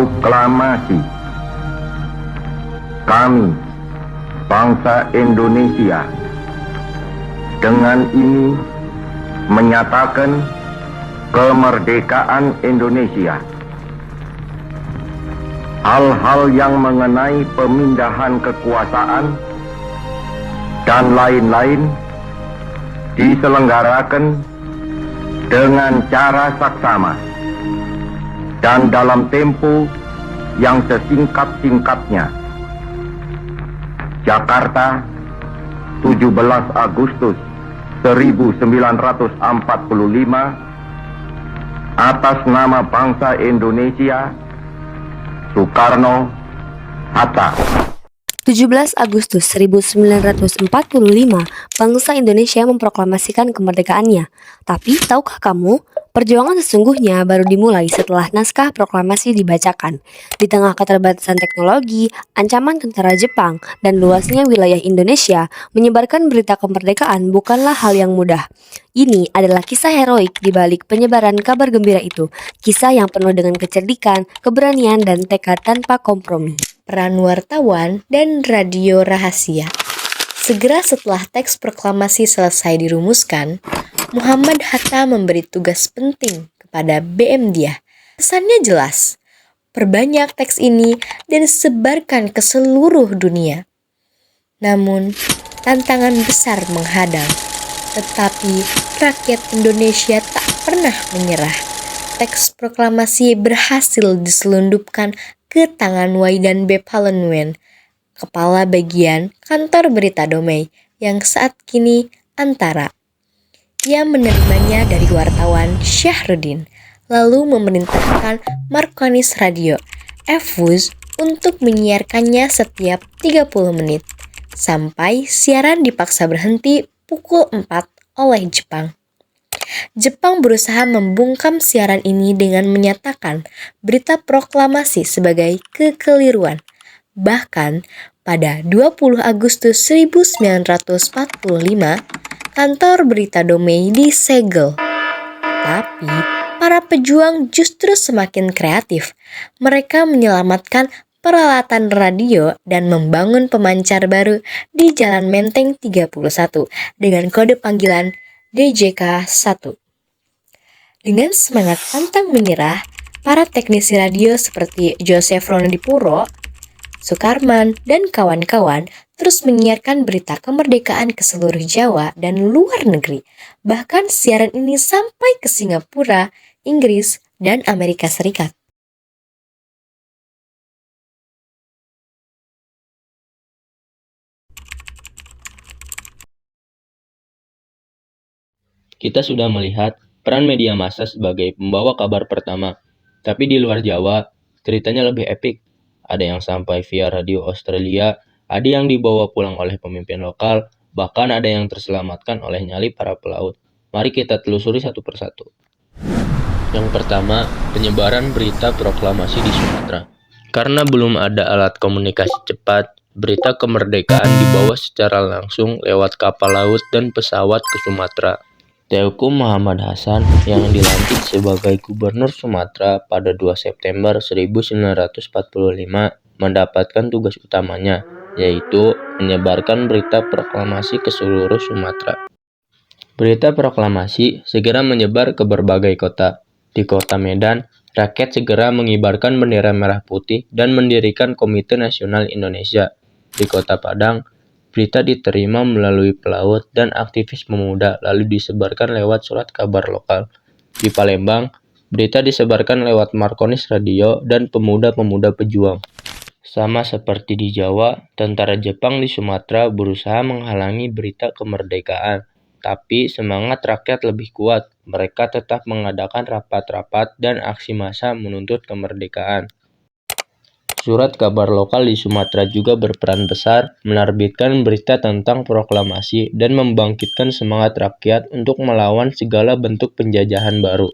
Proklamasi. Kami, bangsa Indonesia, dengan ini menyatakan kemerdekaan Indonesia. Hal-hal yang mengenai pemindahan kekuasaan dan lain-lain diselenggarakan dengan cara saksama dan dalam tempo yang sesingkat-singkatnya. Jakarta, 17 Agustus 1945, atas nama bangsa Indonesia, Soekarno, Hatta. 17 Agustus 1945, bangsa Indonesia memproklamasikan kemerdekaannya. Tapi, tahukah kamu, perjuangan sesungguhnya baru dimulai setelah naskah proklamasi dibacakan. Di tengah keterbatasan teknologi, ancaman tentara Jepang, dan luasnya wilayah Indonesia, menyebarkan berita kemerdekaan bukanlah hal yang mudah. Ini adalah kisah heroik di balik penyebaran kabar gembira itu. Kisah yang penuh dengan kecerdikan, keberanian, dan tekad tanpa kompromi. Peran wartawan dan radio rahasia. Segera setelah teks proklamasi selesai dirumuskan, Muhammad Hatta memberi tugas penting kepada BM Dyah. Pesannya jelas, perbanyak teks ini dan sebarkan ke seluruh dunia. Namun, tantangan besar menghadang, tetapi rakyat Indonesia tak pernah menyerah. Teks proklamasi berhasil diselundupkan ke tangan Waidan B. Palenwen, kepala bagian kantor berita Domei, yang saat kini Antara. Ia menerimanya dari wartawan Syahrudin, lalu memerintahkan Markonis Radio, Fuz, untuk menyiarkannya setiap 30 menit, sampai siaran dipaksa berhenti pukul 4 oleh Jepang. Jepang berusaha membungkam siaran ini dengan menyatakan berita proklamasi sebagai kekeliruan. Bahkan pada 20 Agustus 1945, kantor berita Domei disegel. Tapi para pejuang justru semakin kreatif. Mereka menyelamatkan peralatan radio dan membangun pemancar baru di Jalan Menteng 31 dengan kode panggilan DJK-1. Dengan semangat pantang menyerah, para teknisi radio seperti Joseph Ronodipuro, Sukarman, dan kawan-kawan terus menyiarkan berita kemerdekaan ke seluruh Jawa dan luar negeri. Bahkan siaran ini sampai ke Singapura, Inggris, dan Amerika Serikat. Kita sudah melihat peran media massa sebagai pembawa kabar pertama, tapi di luar Jawa, ceritanya lebih epik. Ada yang sampai via radio Australia, ada yang dibawa pulang oleh pemimpin lokal, bahkan ada yang terselamatkan oleh nyali para pelaut. Mari kita telusuri satu persatu. Yang pertama, penyebaran berita proklamasi di Sumatera. Karena belum ada alat komunikasi cepat, berita kemerdekaan dibawa secara langsung lewat kapal laut dan pesawat ke Sumatera. Teuku Muhammad Hasan yang dilantik sebagai Gubernur Sumatera pada 2 September 1945 mendapatkan tugas utamanya, yaitu menyebarkan berita proklamasi ke seluruh Sumatera. Berita proklamasi segera menyebar ke berbagai kota. Di kota Medan, rakyat segera mengibarkan bendera merah putih dan mendirikan Komite Nasional Indonesia. Di kota Padang, berita diterima melalui pelaut dan aktivis pemuda lalu disebarkan lewat surat kabar lokal. Di Palembang, berita disebarkan lewat Markonis Radio dan pemuda-pemuda pejuang. Sama seperti di Jawa, tentara Jepang di Sumatera berusaha menghalangi berita kemerdekaan. Tapi semangat rakyat lebih kuat. Mereka tetap mengadakan rapat-rapat dan aksi massa menuntut kemerdekaan. Surat kabar lokal di Sumatera juga berperan besar menerbitkan berita tentang proklamasi dan membangkitkan semangat rakyat untuk melawan segala bentuk penjajahan baru.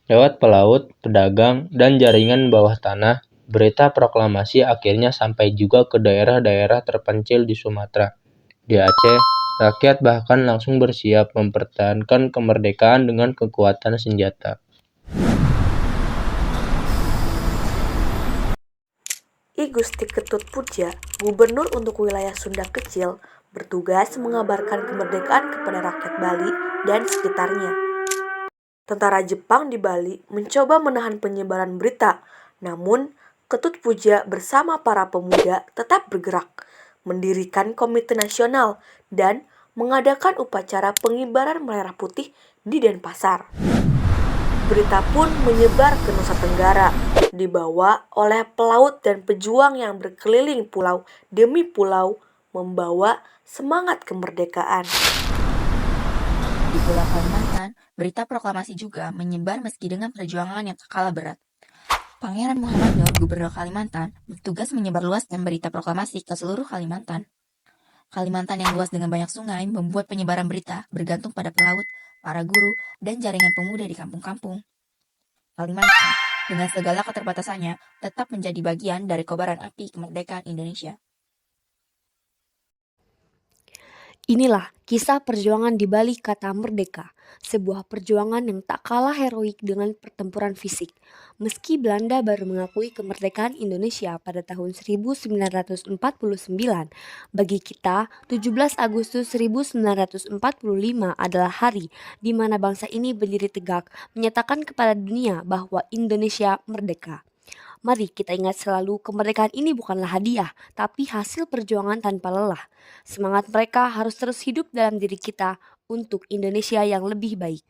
Lewat pelaut, pedagang, dan jaringan bawah tanah, berita proklamasi akhirnya sampai juga ke daerah-daerah terpencil di Sumatera. Di Aceh, rakyat bahkan langsung bersiap mempertahankan kemerdekaan dengan kekuatan senjata. Ki Gusti Ketut Puja, gubernur untuk wilayah Sunda Kecil, bertugas mengabarkan kemerdekaan kepada rakyat Bali dan sekitarnya. Tentara Jepang di Bali mencoba menahan penyebaran berita, namun Ketut Puja bersama para pemuda tetap bergerak, mendirikan komite nasional, dan mengadakan upacara pengibaran merah putih di Denpasar. Berita pun menyebar ke Nusa Tenggara, dibawa oleh pelaut dan pejuang yang berkeliling pulau demi pulau, membawa semangat kemerdekaan. Di Pulau Kalimantan, berita proklamasi juga menyebar meski dengan perjuangan yang tak kalah berat. Pangeran Muhammad Nur, Gubernur Kalimantan, bertugas menyebarluaskan berita proklamasi ke seluruh Kalimantan. Kalimantan yang luas dengan banyak sungai membuat penyebaran berita bergantung pada pelaut, para guru, dan jaringan pemuda di kampung-kampung. Kalimantan, dengan segala keterbatasannya, tetap menjadi bagian dari kobaran api kemerdekaan Indonesia. Inilah kisah perjuangan di balik kata merdeka, sebuah perjuangan yang tak kalah heroik dengan pertempuran fisik. Meski Belanda baru mengakui kemerdekaan Indonesia pada tahun 1949, bagi kita 17 Agustus 1945 adalah hari di mana bangsa ini berdiri tegak menyatakan kepada dunia bahwa Indonesia merdeka. Mari kita ingat selalu kemerdekaan ini bukanlah hadiah, tapi hasil perjuangan tanpa lelah. Semangat mereka harus terus hidup dalam diri kita untuk Indonesia yang lebih baik.